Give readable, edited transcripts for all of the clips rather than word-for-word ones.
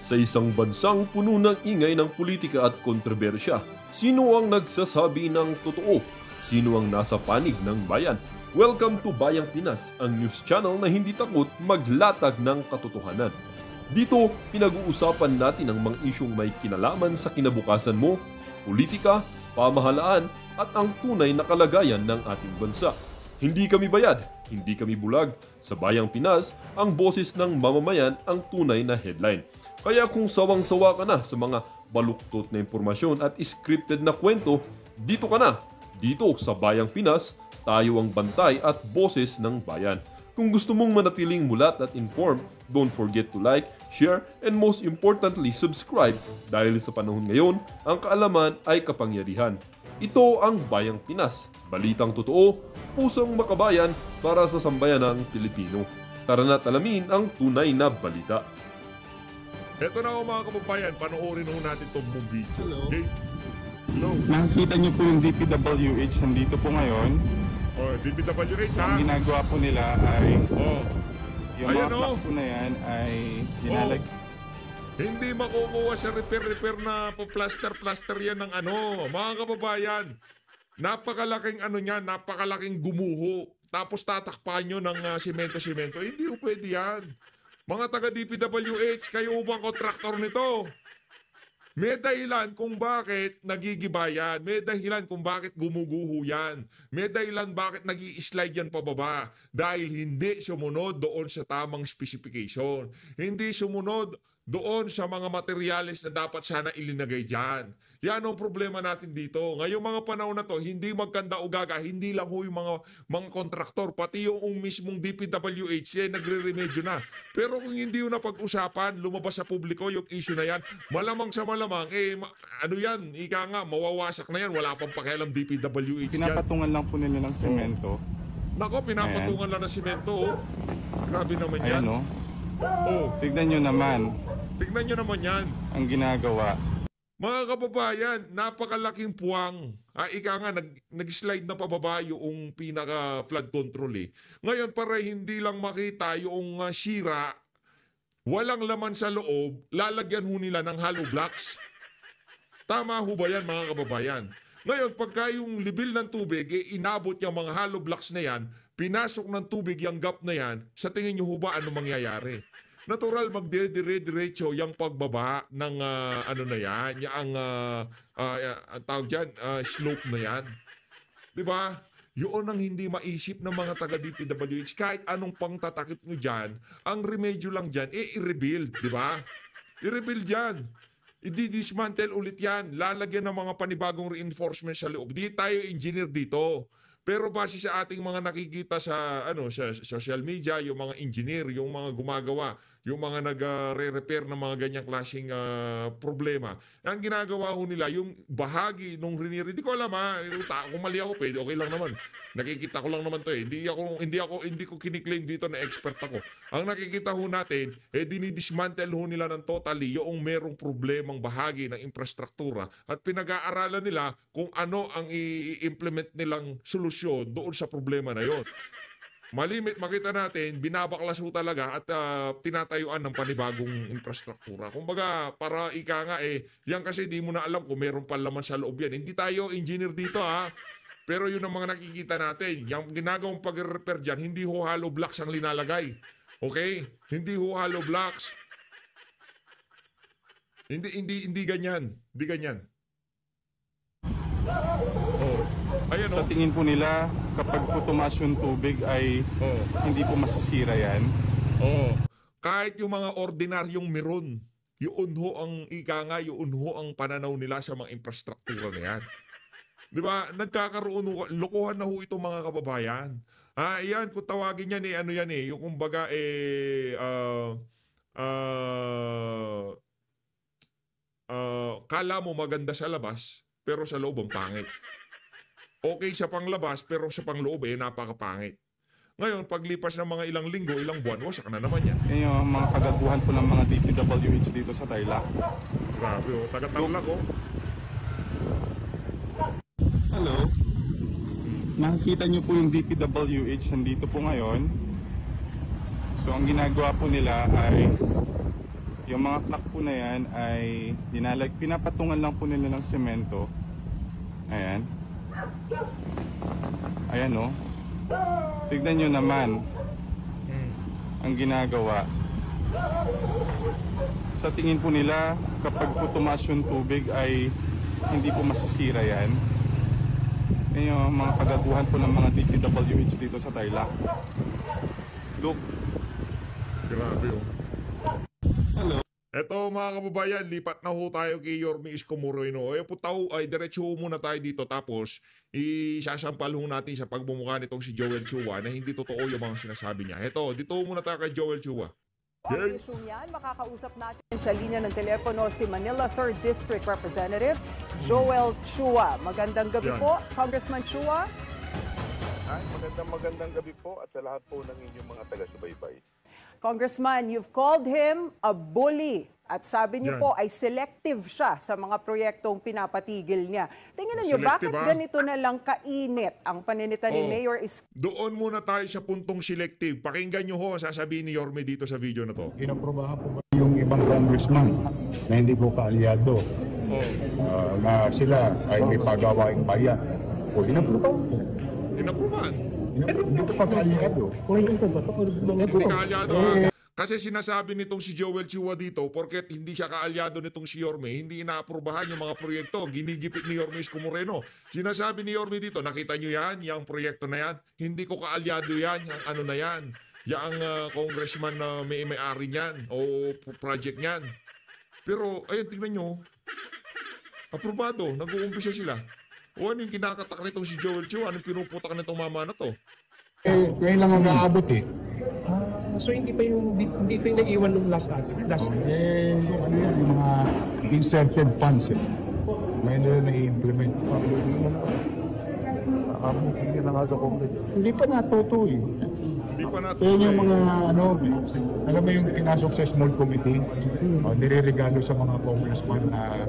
Sa isang bansang puno ng ingay ng politika at kontrobersya, sino ang nagsasabi ng totoo? Sino ang nasa panig ng bayan? Welcome to Bayang Pinas, ang news channel na hindi takot maglatag ng katotohanan. Dito, pinag-uusapan natin ang mga isyong may kinalaman sa kinabukasan mo, politika, pamahalaan at ang tunay na kalagayan ng ating bansa. Hindi kami bayad, hindi kami bulag. Sa Bayang Pinas, ang boses ng mamamayan ang tunay na headline. Kaya kung sawang-sawa ka na sa mga baluktot na impormasyon at scripted na kwento, dito ka na. Dito sa Bayang Pinas, tayo ang bantay at boses ng bayan. Kung gusto mong manatiling mulat at informed, don't forget to like, share, and most importantly, subscribe dahil sa panahon ngayon, ang kaalaman ay kapangyarihan. Ito ang Bayang Pinas, balitang totoo, pusong makabayan para sa sambayanang Pilipino. Tara na't alamin ang tunay na balita. Eto na mga kababayan, panoorin ho natin itong buong video. Hello. Okay? Hello. Nakikita niyo po yung DPWH nandito po ngayon. Oh, DPWH ha? Ang ginagawa po nila ay Oh. yung Ayan, mga oh. truck po na yan ay ginalag. Hindi makukuha sa repair na plaster yan ng ano. Mga kababayan, napakalaking ano niyan, napakalaking gumuho. Tapos tatakpan nyo ng simento-simento. Hindi po pwede yan. Mga taga DPWH, kayo bang kontraktor nito? May dahilan kung bakit nagigiba yan. May dahilan kung bakit gumuguho yan. May dahilan bakit nag-i-slide yan pababa. Dahil hindi sumunod doon sa tamang specification. Hindi sumunod doon sa mga materyales na dapat sana ilinagay dyan. Yan ang problema natin dito. Ngayong mga panahon na to, hindi magkanda o gaga, hindi lang ho yung mga kontraktor, pati yung mismong DPWH, nagre-remedyo na. Pero kung hindi yung napag-usapan, lumabas sa publiko yung issue na yan, malamang sa malamang, ano yan, ika nga, mawawasak na yan, wala pang pakialam DPWH yan. Pinapatungan lang po nila ng semento. Nako, pinapatungan lang ng simento, oh. Grabe naman yan. Ayan o. Oh, Tignan nyo naman tignan nyo naman yan. ang ginagawa. Mga kababayan, napakalaking puwang. Ika nga, nag-slide na pababa yung pinaka-flood control eh. Ngayon, para hindi lang makita yung sira, walang laman sa loob, lalagyan ho nila ng hollow blocks. Tama ho ba yan, mga kababayan? Ngayon, pagka yung level ng tubig, inabot yung mga hollow blocks na yan, pinasok ng tubig yung gap na yan, sa tingin nyo ho ba ano mangyayari? Natural magdire-diretso yung pagbaba ng ano na yan, yung ang tawag dyan, slope na yan. Di ba? Yun ang hindi maisip ng mga taga-DPWH. Kahit anong pangtatakip nyo dyan, ang remedyo lang dyan, i-rebuild. Di ba? I-rebuild yan. I-dismantle ulit yan. Lalagyan ng mga panibagong reinforcement sa loob. Di tayo engineer dito. Pero base sa ating mga nakikita sa sa social media, yung mga engineer, yung mga gumagawa, yung mga nagre-repair ng mga ganyang klaseng problema. Ang ginagawa ho nila, yung bahagi nung riniri, hindi ko alam kung mali ako, pwede, okay lang naman. Nakikita ko lang naman to eh. Hindi ko kiniklaim dito na expert ako. Ang nakikita ho natin, dinidismantle ho nila ng totally yung merong problemang bahagi ng infrastruktura at pinag-aaralan nila kung ano ang i-implement nilang solusyon doon sa problema na yon. Malimit makita natin, binabaklas ho talaga at tinatayuan ng panibagong infrastruktura. Kumbaga, para ika nga yan kasi di mo na alam kung meron pa laman sa loob yan. Hindi tayo engineer dito ha. Pero yun ang mga nakikita natin. Yung ginagawang pag-repair dyan, hindi ho hollow blocks ang linalagay. Okay? Hindi ho hollow blocks. Hindi ganyan. Hindi ganyan. Oh. Ayan Sa oh. tingin po nila, kapag po tumaas yung tubig ay hindi po masisira yan. Oh. Kahit yung mga ordinaryong meron, yun ho ang ika nga, yun ho ang pananaw nila sa mga infrastruktura na yan. Di ba? Nagkakaroon, lokohan na ho ito mga kababayan. Yan, kung tawagin yan ano yan yung kumbaga kala mo maganda sa labas, pero sa loob ang pangit. Okay sa panglabas, pero sa pangloob napakapangit. Ngayon, paglipas ng mga ilang linggo, ilang buwan, wasak na naman yan. Yan yung mga kagaguhan po ng mga DPWH dito sa Tarlac. Grabe taga-Tarlac Hello. Nakikita niyo po yung DPWH nandito po ngayon. So ang ginagawa po nila ay yung Yung mga crack po na yan ay pinapatungan lang po nila ng semento. Ayan. Ayan o. Tignan nyo naman ang ginagawa. Sa tingin po nila, kapag po tumaas yung tubig ay hindi po masisira yan. Yan yung mga kagaguhan po ng mga DPWH dito sa Tarlac. Look. Grabe oh. Eto mga kababayan, lipat na ho tayo kay Yorme Isko Moreno. Diretso ho muna tayo dito tapos isasampal ho natin sa pagbumuka nitong si Joel Chua na hindi totoo yung mga sinasabi niya. Eto, dito ho muna tayo kay Joel Chua. Ang isyong yan, makakausap natin sa linya ng telepono si Manila 3rd District Representative Joel Chua. Magandang gabi Yan. po, Congressman Chua. Ay, magandang gabi po at sa lahat po ng inyong mga taga-subaybay. Congressman, you've called him a bully at sabi niyo Yan. po ay selective siya sa mga proyektong pinapatigil niya. Tingnan niyo, Selective, bakit ah? ganito na lang kainit ang paninita ni Oh. Mayor Isko? Doon muna tayo sa puntong selective. Pakinggan nyo ho ang sasabihin ni Yorme dito sa video na to. Inaprobahan po ba yung ibang congressman na hindi po kaalyado na sila ay may pagawaing bayan? O inaprobahan po. Inaprubahan. Hindi po pa kaalyado. Hindi kaalyado ha. Kasi sinasabi nitong si Joel Chua dito, porket hindi siya kaalyado nitong si Yorme, hindi inaaprubahan yung mga proyekto. Ginigipit ni Yorme Isko Moreno. Sinasabi ni Yorme dito, nakita nyo yan, yung proyekto na yan, hindi ko kaalyado yan, yung ano na yan, yung congressman na may-ari niyan o project niyan. Pero, ayun, tingnan nyo, aprobado, nag-uumpisa sila. O ano yung kinakatak nitong si Joel Chua, anong pinuputak nitong mama na to? Ngayon lang ang naabot eh. So hindi pa yung hindi pa yung nag-iwan ng last Yung ano yan, yung mga inserted funds eh. Ngayon nila na-i-implement. Hindi na nga ako. Hindi pa natuto eh. Hindi pa natin. Kaya yung mga ano, alam mo yung pinasok sa small committee, nireregalo sa mga congressman na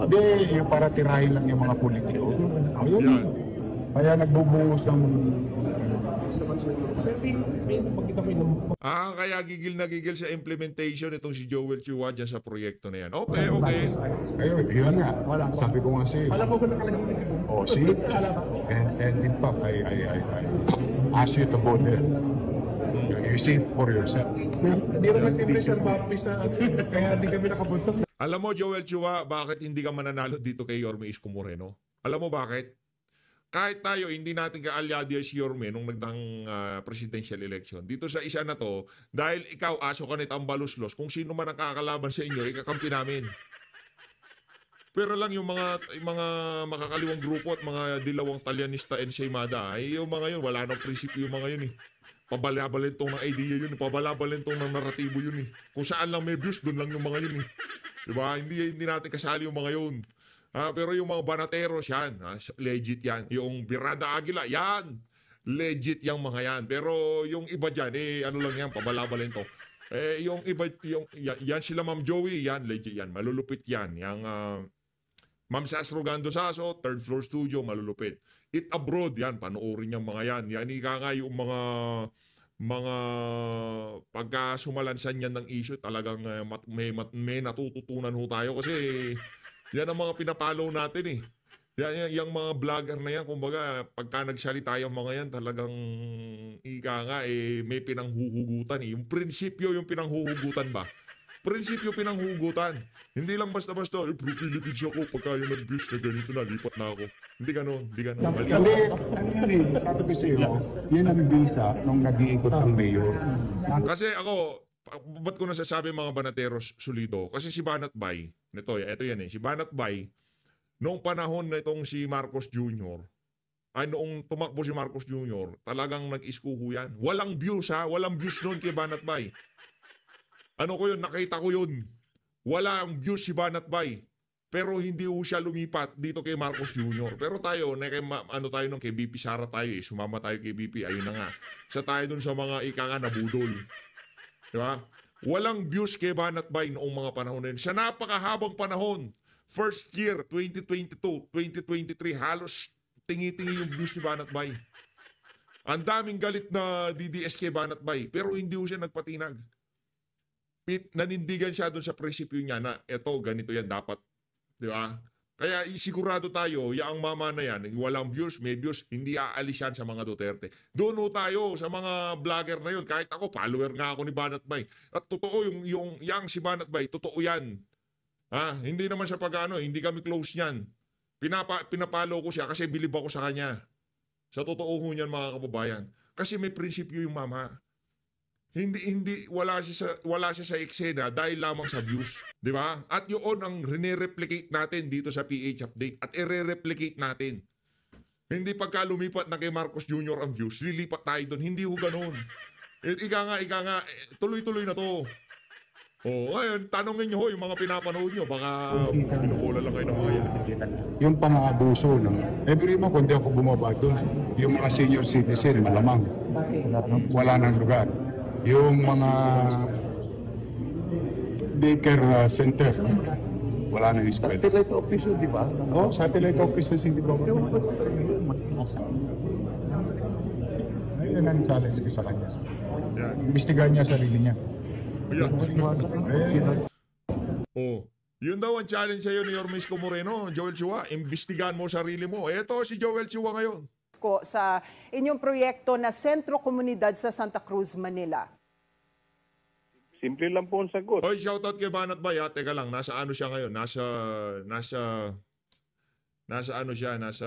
hindi, yung para tirahin lang yung mga politiko. Ayun. Yan. Kaya nagbubuhos ng Kaya gigil na gigil sa implementation itong si Joel Chua dyan sa proyekto na yan. Okay, okay. ayun, yun nga. Sabi ko nga sa'yo. Alam ko kung nakalagay na yun. Oh, see? And in fact, I ask you to go there. You see it for yourself. Hindi rin nag-timbre sa baptist na kaya hindi kami nakabuntok. Alam mo, Joel Chua, bakit hindi ka mananalo dito kay Yorme Isko Moreno? Alam mo bakit? Kahit tayo, hindi natin kaalyado si Yorme nung nagdang presidential election. Dito sa isa na to, dahil ikaw, aso ka nitang baluslos, kung sino man ang kakalaban sa inyo, ikakampi namin. Pero lang yung mga makakaliwang grupo at mga dilawang talyanista and shaymada, ay yung mga yun, wala nang prinsipyo yung mga yun eh. Pabalabalentong ng idea yun, pabalabalentong ng naratibo yun eh. Kung saan lang may views, doon lang yung mga yun eh. Diba? Hindi natin kasali yung mga yun. Pero yung mga banateros yan, legit yan. Yung Birada Aguila, yan. Legit yung mga yan. Pero yung iba dyan, ano lang yan, pabalabalento. Yung iba, yan sila Ma'am Joey, yan, legit yan. Malulupit yan. Yung Ma'am Sas Rogando Saso, third floor studio, malulupit. It Abroad, yan, panoorin yung mga yan. Yan, ika nga yung mga pagka sumalansan yan ng issue, talagang may natututunan ho tayo kasi yan ang mga pinapalaw natin eh. Yung mga vlogger na yan, kumbaga, pagka nagsalita yung mga yan, talagang ika nga may pinanghuhugutan eh. Yung prinsipyo yung pinanghuhugutan ba? Prinsipyo pinanghugutan. Hindi lang basta-basta, pro-Philippines ako, pagka yung nag-views na ganito na, lipat na ako. Hindi ganon, hindi ganon. Hindi, ano yan eh, sabi ko sa'yo, yun ang visa nung nag-iikot ang mayor. Kasi ako, ba't ko nasasabi mga banateros solido? Kasi si Banat Bay, ito yan eh, si Banat Bay, noong panahon na itong si Marcos Jr., noong tumakbo si Marcos Jr., talagang nag-iskuho yan. Walang views ha, walang views noon kay Banat Bay. Ano ko yun, nakita ko yun. Walang views si Banat Bay. Pero hindi ho siya lumipat dito kay Marcos Jr. Pero tayo, tayo nung kay BP Sara tayo eh. Sumama tayo kay BP, ayun na nga. Isa tayo dun sa mga ika nga nabudol. Diba? Walang views kay Banat Bay noong mga panahon na yun. Sa napakahabang panahon, first year, 2022, 2023, halos tingi-tingi yung views ni Banat Bay. Ang daming galit na DDS kay Banat Bay, pero hindi ho siya nagpatinag. nanindigan siya doon sa prinsipyo niya na eto, ganito yan dapat. Di ba? Kaya sigurado tayo, yung mama na yan, walang views, may views, hindi aalis yan sa mga Duterte. Doon ho tayo sa mga vlogger na yun. Kahit ako, follower nga ako ni Banat Bay. At totoo yung si Banat Bay, totoo yan. Hindi naman sa pag-ano, hindi kami close yan. Pinapalo ko siya kasi bilib ako sa kanya. Sa totoo ho niyan mga kababayan. Kasi may prinsipyo yung mama. Wala siya sa eksena dahil lamang sa views, di ba? At yun ang replicate natin dito sa PH Update at i-replicate natin. Hindi pagka lumipat na kay Marcos Jr. ang views, lilipat tayo doon. Hindi ho ganoon. Ika nga, tuloy-tuloy na to. Ngayon, tanongin nyo ho yung mga pinapanood nyo. Baka pinubola lang kayo ng mga yan. Yung pang-abuso, every month, kundi ako bumaba doon. Yung mga senior citizen, malamang. Wala nang lugar. Yung mga daycare center, wala nang eskwela. Satellite office, di ba? Satellite offices, hindi ba? Ayun ang challenge ko sa kanya. Imbestigahan niya sarili niya. Yun daw ang challenge sa'yo ni Yormisco Moreno, Joel Chua. Imbestigahan mo sarili mo. Eto si Joel Chua ngayon. Sa inyong proyekto na Sentro Komunidad sa Santa Cruz, Manila. Simple lang po ang sagot. Hoy, shoutout kay Banat Bay. Teka lang, nasa ano siya ngayon? Nasa ano siya? Nasa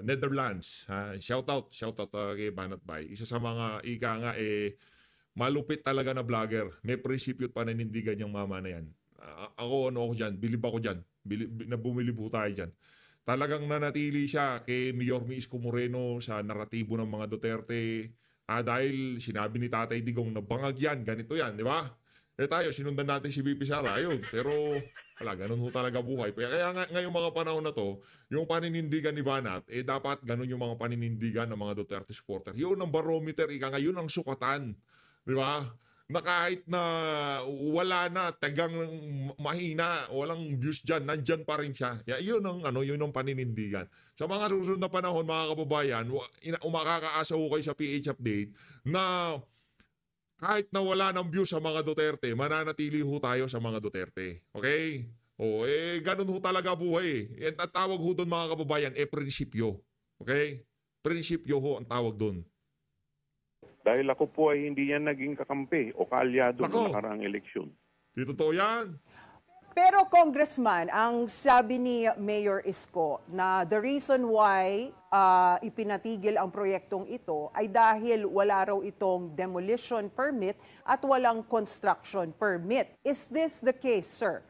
Netherlands. Shoutout kay Banat Bay. Isa sa mga ika nga malupit talaga na vlogger. May prinsipyo at pananindigan yung mama na yan. Ako dyan, bilib ako dyan. Bumilib po tayo dyan. Talagang nanatili siya kay Yorme Isko Moreno sa naratibo ng mga Duterte. Dahil sinabi ni Tatay Digong na bangag yan, ganito yan, di ba? Tayo, sinundan natin si VP Sara, ayun. Pero, ganun ho talaga buhay. Kaya ngayong mga panahon na to, yung paninindigan ni Banat, dapat ganun yung mga paninindigan ng mga Duterte supporter. Yun ang barometer, yun ang sukatan. Di ba? Na kahit na wala na, tagang mahina, walang views dyan, nandyan pa rin siya. Yun ang paninindigan. Sa mga susunod na panahon, mga kababayan, umakakaasa ko kayo sa PH Update na kahit na wala ng views sa mga Duterte, mananatili ho tayo sa mga Duterte. Okay? Ganun ho talaga buhay. At tawag ho doon mga kababayan, prinsipyo. Okay? Prinsipyo ho ang tawag doon. Dahil ako po ay hindi yan naging kakampi o kaalyado ng nakaraang eleksyon. Di totoo yan. Pero Congressman, ang sabi ni Mayor Isko na the reason why ipinatigil ang proyektong ito ay dahil wala raw itong demolition permit at walang construction permit. Is this the case, sir?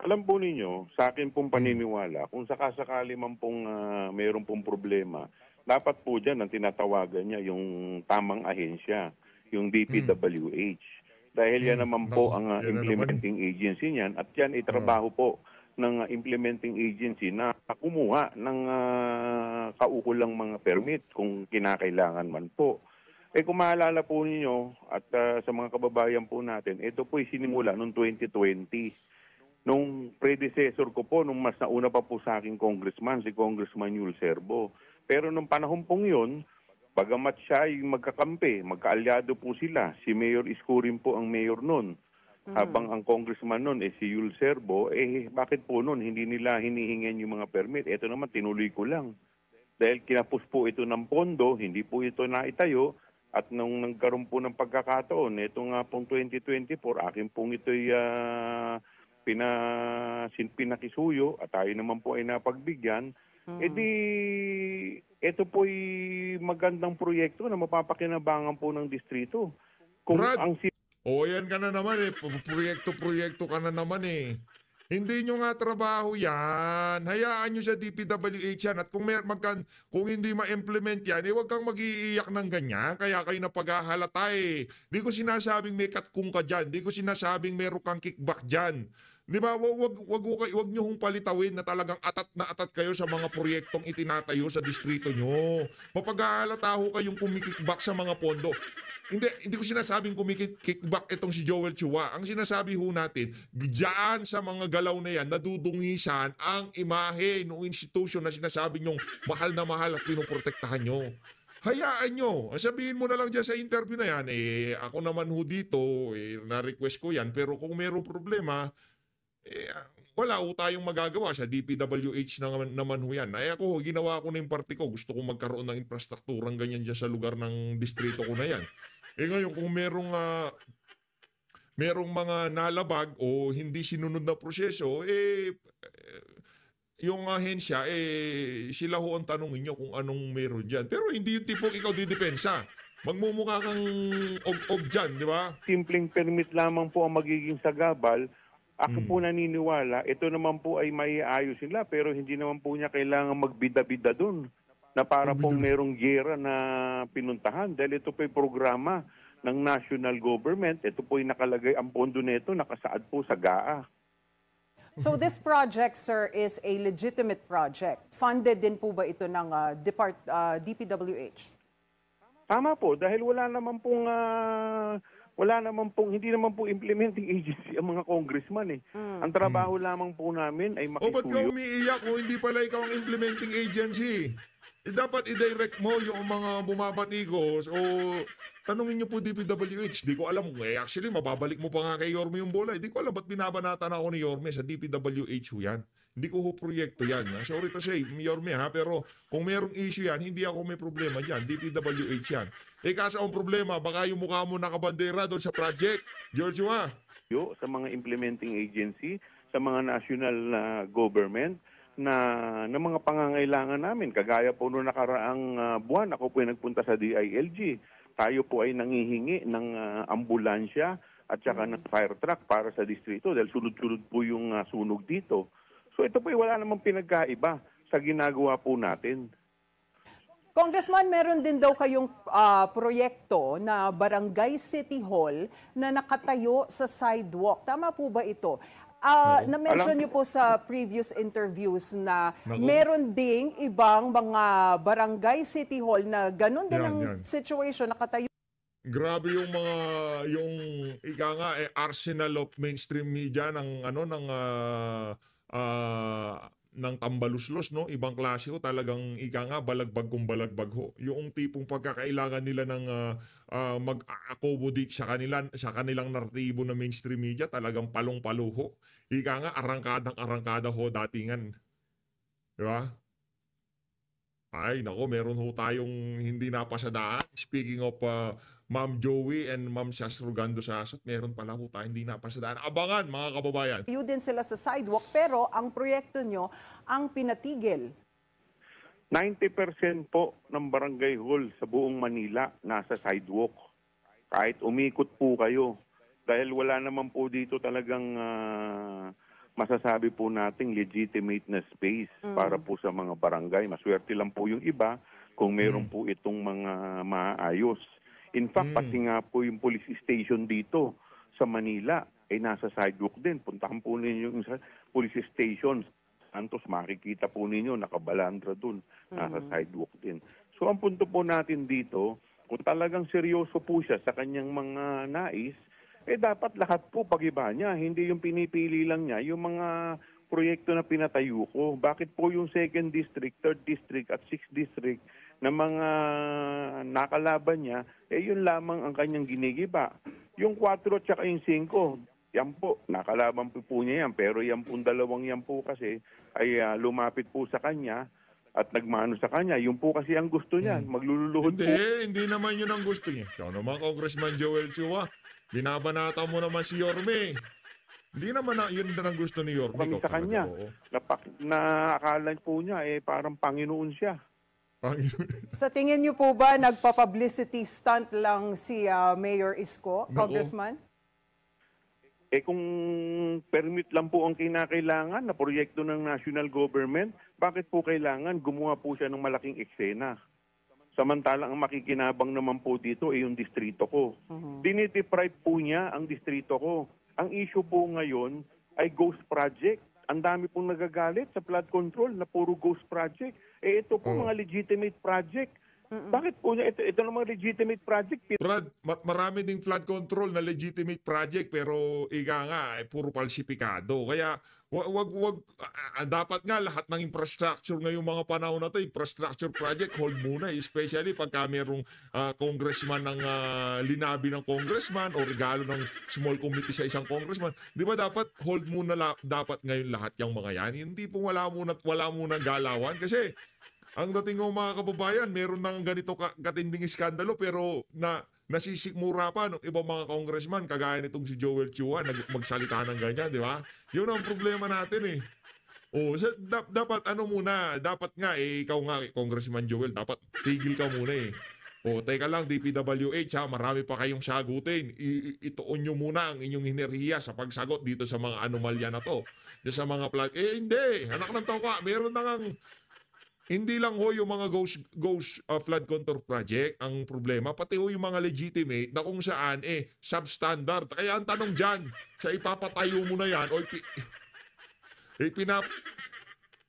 Alam po ninyo, sa akin pong paniniwala, kung sakasakali man pong mayroon pong problema, dapat po dyan ang tinatawagan niya yung tamang ahensya, yung DPWH. Dahil yan naman po ang implementing agency niyan at yan itrabaho po ng implementing agency na kumuha ng kaukulang mga permit kung kinakailangan man po. Kung maalala po ninyo at sa mga kababayan po natin, ito po sinimula noong 2020. Nung predecessor ko po, nung mas nauna pa po sa aking congressman, si Congressman Yul Serbo. Pero nung panahon pong yun, bagamat siya ay magkakampi, magkaalyado po sila. Si Mayor Isko rin po ang mayor nun. Habang ang congressman nun si Yul Serbo, bakit po nun hindi nila hinihingin yung mga permit? Ito naman, tinuloy ko lang. Dahil kinapos po ito ng pondo, hindi po ito naitayo. At nung nagkaroon po ng pagkakataon, ito nga pong 2024, akin pong ito'y pinakisuyo at tayo naman po ay napagbigyan. Ito po'y magandang proyekto na mapapakinabangan po ng distrito. Kung Brad, ang yan ka na naman Proyekto ka na naman Hindi nyo nga trabaho yan. Hayaan nyo sa DPWH yan. At kung hindi ma-implement yan, huwag kang mag-iiyak ng ganyan. Kaya kayo na paghahalata Di ko sinasabing may katkung ka dyan. Di ko sinasabing meron kang kickback dyan. Di ba? Wag nyo hong palitawin na talagang atat kayo sa mga proyektong itinatayo sa distrito nyo. Mapaghahalata ho kayong kumikikback sa mga pondo. Hindi ko sinasabing kumikikback itong si Joel Chua. Ang sinasabi ho natin, diyan sa mga galaw na yan, nadudungisan ang imahe ng institusyon na sinasabi nyong mahal na mahal at pinoprotektahan nyo. hayaan nyo. Sabihin mo na lang dyan sa interview na yan, ako naman ho dito, na-request ko yan, pero kung mayroong problema, wala ho tayong magagawa sa DPWH naman ho yan. Ako, ginawa ko na yung parte ko. Gusto kong magkaroon ng infrastrukturang ganyan dyan sa lugar ng distrito ko na yan. Ngayon, kung merong mga nalabag o hindi sinunod na proseso, yung ahensya, sila ho ang tanongin nyo kung anong meron dyan. Pero hindi yung tipong ikaw didepensa. Magmumukha kang og dyan, di ba? Simpleng permit lamang po ang magiging sagabal. Ako po naniniwala, ito naman po ay maiayos nila, pero hindi naman po niya kailangan magbida-bida dun na para pong merong gera na pinuntahan. Dahil ito po ay programa ng national government. Ito po ay nakalagay, ang pondo nito nakasaad po sa GAA. So this project, sir, is a legitimate project. Funded din po ba ito ng DPWH? Tama po, dahil hindi naman po implementing agency ang mga congressman. Ang trabaho lamang po namin ay O ba't ka makisuyo. umiiyak kung hindi pala ikaw ang implementing agency? Dapat i-direct mo yung mga bumabatikos o tanungin nyo po DPWH. Di ko alam. Actually, mababalik mo pa nga kay Yorme yung bola. Di ko alam ba't binabanatan ako ni Yorme sa DPWH ho yan. Hindi ko ho proyekto yan. Sorry to say, Yorme ha, pero kung merong issue yan, hindi ako may problema dyan. DPWH yan. Kaso ang problema, baka yung mukha mo nakabandera doon sa project. Joshua. Sa mga implementing agency, sa mga national government, na mga pangangailangan namin. Kagaya po noong nakaraang buwan, ako po ay nagpunta sa DILG. Tayo po ay nangihingi ng ambulansya at saka ng fire truck para sa distrito dahil sunod-sunod po yung sunog dito. So ito po ay wala namang pinagkaiba sa ginagawa po natin. Congressman, meron din daw kayong proyekto na Barangay City Hall na nakatayo sa sidewalk. Tama po ba ito? Na-mention niyo po sa previous interviews na meron ding ibang mga barangay city hall na ganun din ang situation, nakatayo. Grabe yung arsenal of mainstream media ng tambaluslos, no? Ibang klase ho, talagang balagbag kung balagbag ho. Yung tipong pagkakailangan nila ng mag-accommodate sa kanilang naratibo na mainstream media, talagang palong-palo ho. Arangkadang-arangkada ho datingan. Di ba? Ay, nako, meron ho tayong hindi napasadaan. Speaking of Ma'am Joey and Ma'am Sas Rugando Sasot, meron pala ho tayong hindi napasadaan. Abangan, mga kababayan. Tayo din sila sa sidewalk, pero ang proyekto nyo ang pinatigil. 90% po ng barangay hall sa buong Manila nasa sidewalk. Kahit umikot po kayo. Dahil wala naman po dito talagang masasabi po nating legitimate na space para po sa mga barangay. Maswerte lang po yung iba kung meron po itong mga maayos. In fact, pati nga po yung police station dito sa Manila ay nasa sidewalk din. Puntahan po ninyo yung police station Santos, makikita po ninyo, nakabalandra dun, nasa sidewalk din. So ang punto po natin dito, kung talagang seryoso po siya sa kanyang mga nais, dapat lahat po pag-iba niya. Hindi yung pinipili lang niya, yung mga proyekto na pinatayo ko. Bakit po yung 2nd District, 3rd District at 6th District na mga nakalaban niya, yun lamang ang kanyang ginigiba. Yung 4 at saka yung 5, yan po, nakalaban po niya yan. Pero yan po, dalawang yan po kasi ay lumapit po sa kanya at nagmano sa kanya. Yung po kasi ang gusto niya, magluluhod po. Hindi naman yun ang gusto niya. Ikaw naman, Congressman Joel Chua, binabanata mo naman si Yorme. Hindi naman yun na ang gusto ni Yorme. Kami sa kanya, na akala po niya, parang Panginoon siya. Sa tingin niyo po ba nagpa-publicity stunt lang si Mayor Isko, Congressman? Kung permit lang po ang kinakailangan na proyekto ng national government, bakit po kailangan gumawa po siya ng malaking eksena? Samantalang ang makikinabang naman po dito ay yung distrito ko. Dinideprive po niya ang distrito ko. Ang issue po ngayon ay ghost project. Ang dami pong nagagalit sa flood control na puro ghost project. Ito po mga legitimate project Bakit po niya, ito namang legitimate project. Brad, marami ding flood control na legitimate project pero ika nga, puro falsifikado. Kaya dapat nga lahat ng infrastructure ngayong mga panahon na to, infrastructure project, hold muna. Especially pagka mayroong congressman ng linabi ng congressman o regalo ng small committee sa isang congressman. Di ba dapat hold muna dapat ngayon lahat yung mga yan? Hindi po wala muna galawan kasi ang dating ng mga kababayan, meron nang ganito katinding iskandalo pero nasisikmura pa ng ibang mga congressman kagaya nitong si Joel Chua magsalita ng ganyan, di ba? Yun ang problema natin eh. Dapat dapat nga ikaw nga Congressman Joel, dapat tigil ka muna eh. Teka lang DPWH marami pa kayong sagutin. Ituon nyo muna ang inyong hinerhiya sa pagsagot dito sa mga anomalya na to. Sa mga hindi, anak ng tawka, meron na ngang hindi lang ho yung mga ghost flood control project ang problema, pati ho yung mga legitimate na kung saan substandard. Kaya ang tanong dyan, sa ipapatayo mo na yan o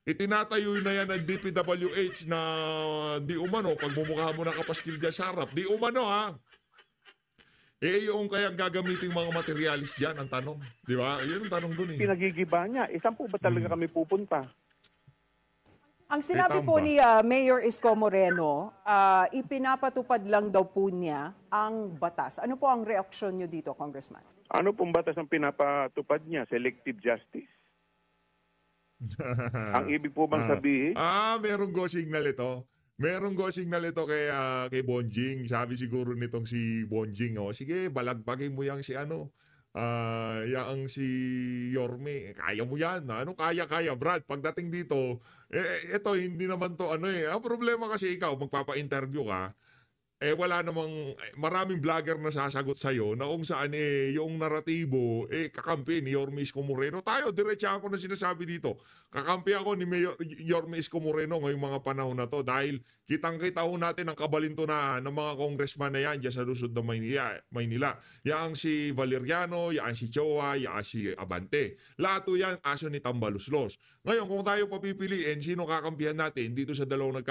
itinatayo na yan ng DPWH na di umano, pagmumukha mo ng kapaskil dyan sa harap, di umano ha. Yung kaya gagamitin mga materialis dyan, ang tanong. Di ba? Yun ang tanong dun eh. Pinagigiba niya. Saan po ba talaga kami pupunta? Ang sinabi po ni Mayor Isko Moreno, ipinapatupad lang daw po niya ang batas. Ano po ang reaksyon niyo dito, Congressman? Ano pong batas ang pinapatupad niya? Selective justice? Ang ibig po bang sabihin? Merong go signal ito. Merong go signal ito kay Bonjing. Sabi siguro nitong si Bonjing, sige, balagbagin mo yang si yang si Yorme, kaya mo yan. Ano kaya, Brad? Pagdating dito, ito, hindi naman to Ang problema kasi ikaw, magpapa-interview ka, wala namang, maraming vlogger na sasagot sa'yo na kung saan yung naratibo, kakampi ni Yorme Isko Moreno. Tayo, diretsa ako na sinasabi dito. Kakampi ako ni Yorme Isko Moreno ngayong mga panahon na to dahil kitang-kita ho natin ang kabalintunaan ng mga congressman na yan dyan sa lusod ng Maynila. Yang si Valeriano, yang si Choa, yang si Abante. Lahat yan aso ni Tambaluslos. Ngayon, kung tayo papipiliin, sino kakampihan natin dito sa dalawang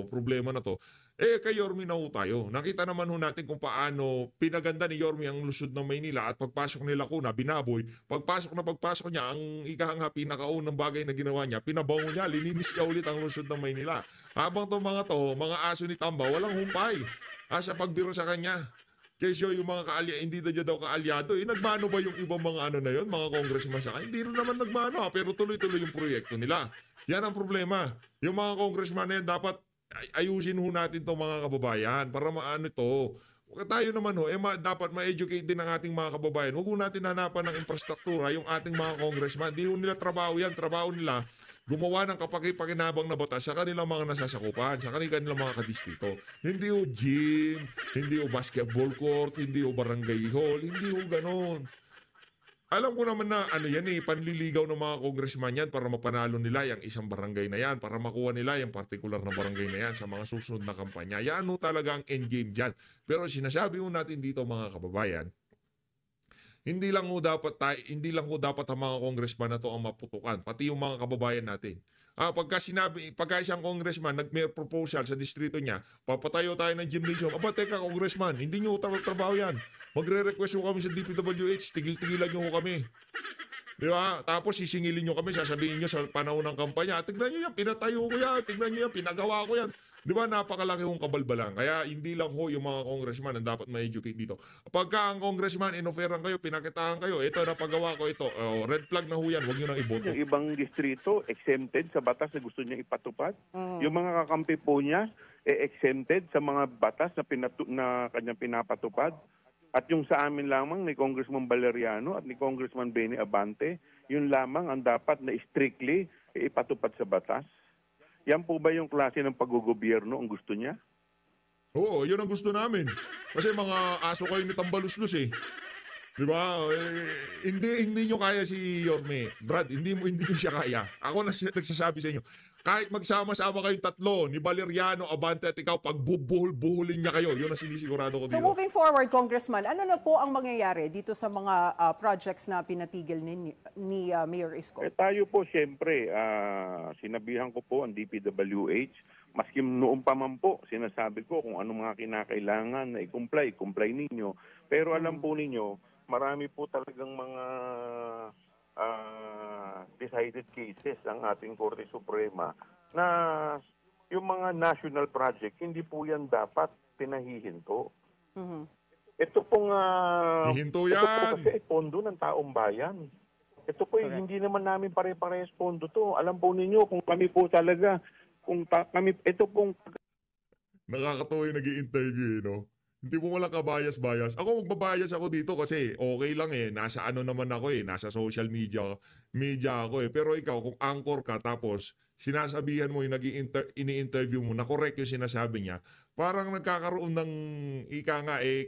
problema na to, kay Yorme na ho tayo. Nakita naman ho natin kung paano pinaganda ni Yorme ang lusod ng Maynila at pagpasok nila Lacuna, binaboy. Pagpasok niya, ang ikahanga pinakaunang bagay na ginawa niya, pinabango niya, lininis niya ulit ang lusod ng Maynila. Habang mga aso ni Tamba, walang humpay. Sa pagbiro sa kanya. Kasi yung mga hindi na daw kaalyado, nagmano ba yung ibang mga na yun, mga congressman sa kanya? Hindi rin naman nagmano, pero tuloy-tuloy yung proyekto nila. Yan ang problema. Yung mga congressman na yan, dapat ayusin ho natin itong mga kababayan para maano ito. Tayo naman dapat ma-educate din ang ating mga kababayan. Huwag natin hanapan ng infrastruktura yung ating mga congressman. Di ho nila trabaho yan. Trabaho nila gumawa ng kapakipakinabang na batas sa kanilang mga nasasakupan, sa kanilang mga kadistrito. Hindi ho gym, hindi ho basketball court, hindi ho barangay hall, hindi ho ganon. Alam ko naman na panliligaw ng mga congressman yan para mapanalo nila yung isang barangay na yan, para makuha nila yung particular na barangay na yan sa mga susunod na kampanya. Yan ho talaga ang endgame dyan. Pero sinasabi ho natin dito mga kababayan, hindi lang ho dapat ang mga congressman na to ang maputukan, pati yung mga kababayan natin. Pagka isang congressman nag-may proposal sa distrito niya, papatayo tayo ng gymnasium. Teka congressman, hindi nyo trabaho yan. Magre-request ho kami sa DPWH, tigil-tigilan nyo ho kami. Di ba? Tapos sisingilin nyo kami, sasabihin nyo sa panahon ng kampanya, tignan nyo yan, pinatayo ko yan, tignan nyo yan, pinagawa ko yan. Di ba, napakalaki hong kabalbalan. Kaya hindi lang ho yung mga congressman ang dapat ma-educate dito. Pagka ang congressman inoferan kayo, pinakitaan kayo, ito napagawa ko ito, red flag na ho yan, huwag nyo nang iboto. Yung ibang distrito, exempted sa batas na gusto niya ipatupad. Yung mga kakampi po niya, exempted sa mga batas na kanyang pinapatupad. At yung sa amin lamang ni Congressman Valeriano at ni Congressman Benny Abante, yun lamang ang dapat na strictly ipatupad sa batas. Yan po ba yung klase ng paggogobyerno ang gusto niya? Oo, yun ang gusto namin. Kasi mga aso kayo ni Tambaluslos eh. Di ba? Hindi nyo kaya si Yorme. Brad, hindi nyo siya kaya. Ako na nagsasabi sa inyo. Kahit magsama-sama kayong tatlo, ni Valeriano, Abante at ikaw, pagbubuhol-buhulin niya kayo. Yun ang sinisigurado ko dito. So moving forward, Congressman, ano na po ang mangyayari dito sa mga projects na pinatigil ni Mayor Isko? Tayo po, siyempre, sinabihan ko po ang DPWH, maski noon pa man po, sinasabi ko kung anong mga kinakailangan na i-comply ninyo. Pero alam po ninyo, marami po talagang mga decided cases ang ating Korte Suprema na yung mga national project, hindi po yan dapat pinahihinto. Ito pong Hihinto ito po yan. kasi pondo ng taong bayan. Ito po hindi naman namin pare-parehas pondo to. Alam po ninyo kung kami po talaga kami ito pong Nakakatawa yung nag-i-interview, no? Hindi mo wala ka-bias-bias. Ako magbabias ako dito kasi okay lang eh. Nasa ano naman ako eh. Nasa social media ako eh. Pero ikaw, kung anchor ka tapos sinasabihan mo yung ini-interview mo na correct yung sinasabi niya, parang nagkakaroon ng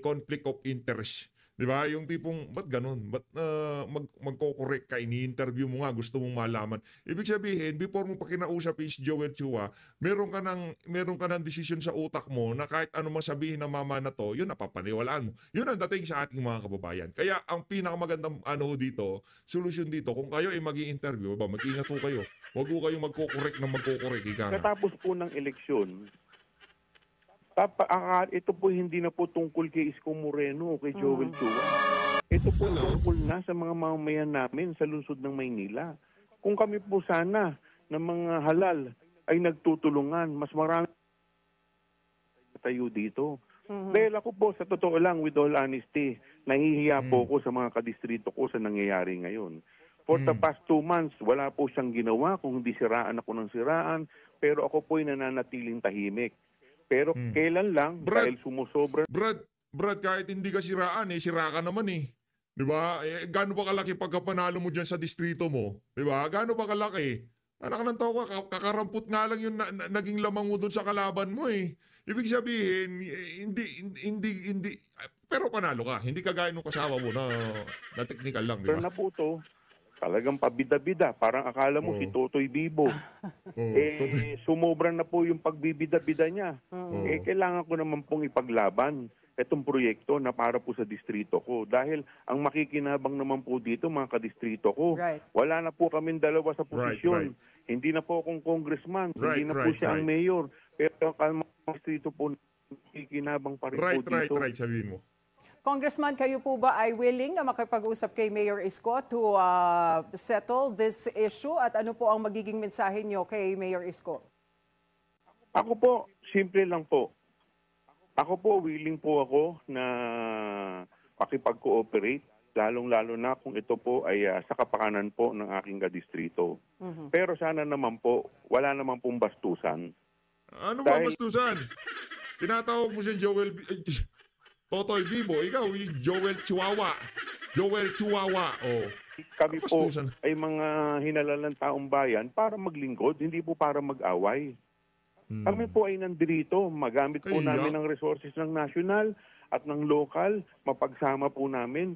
conflict of interest. Di ba? Yung tipong, ba't ganun? Ba't magko-correct ka? Ini-interview mo nga, gusto mong malaman. Ibig sabihin, before mo pa kinausap si Joel Chua, meron ka ng decision sa utak mo na kahit ano masabihin ng mama na to, yun napapaniwalaan mo. Yun ang dating sa ating mga kababayan. Kaya ang pinakamagandang solusyon dito, kung kayo ay mag-i-interview, mag-ingat po kayo. Huwag po kayong magko-correct ng magko-correct. katapos po ng eleksyon, ito po hindi na po tungkol kay Isko Moreno o kay Joel Chua. Ito po tungkol na sa mga mamamayan namin sa lungsod ng Maynila. Kung kami po sana ng mga halal ay nagtutulungan, mas marami tayo dito. Dahil ako po, sa totoo lang, with all honesty, nahihiya po ako sa mga kadistrito ko sa nangyayari ngayon. For the past 2 months, wala po siyang ginawa kung hindi siraan ako ng siraan, pero ako po'y nananatiling tahimik. Pero kailan lang, dahil sumusobra. Brad, kahit hindi ka siraan sira ka naman eh. Di ba? Gaano ba kalaki pagkapanalo mo dyan sa distrito mo? Di ba? Gaano ba kalaki? Anak ng tao ka, kakarampot nga lang yung naging lamang mo dun sa kalaban mo eh. Ibig sabihin, hindi, pero panalo ka. Hindi kagaya nung kasama mo na technical lang, di Pero ba? na po to, talagang pabida-bida. Parang akala mo si Totoy Bibo. Sumobra na po yung pagbibida-bida niya. Kailangan ko naman pong ipaglaban itong proyekto na para po sa distrito ko. Dahil ang makikinabang naman po dito, mga kadistrito ko, wala na po kaming dalawa sa posisyon. Hindi na po akong congressman, hindi na po siya ang mayor. Pero ang mga distrito po, makikinabang pa rin po dito. Right, sabihin mo. Congressman, kayo po ba ay willing na makipag-usap kay Mayor Isko to settle this issue? At ano po ang magiging mensahe niyo kay Mayor Isko? Ako po, simple lang po. Ako po, willing po ako na pakipag-cooperate, lalong-lalo na kung ito po ay sa kapakanan po ng aking kadistrito. Pero sana naman po, wala naman pong bastusan. Ano ba bastusan? Tinatawag mo siya Totoy Bibo, ikaw Joel Chihuahua. Oh. Kami po ay mga hinalalang taong bayan para maglingkod, hindi po para mag-away. Kami po ay nandito, magamit po namin ang resources ng national at ng local, mapagsama po namin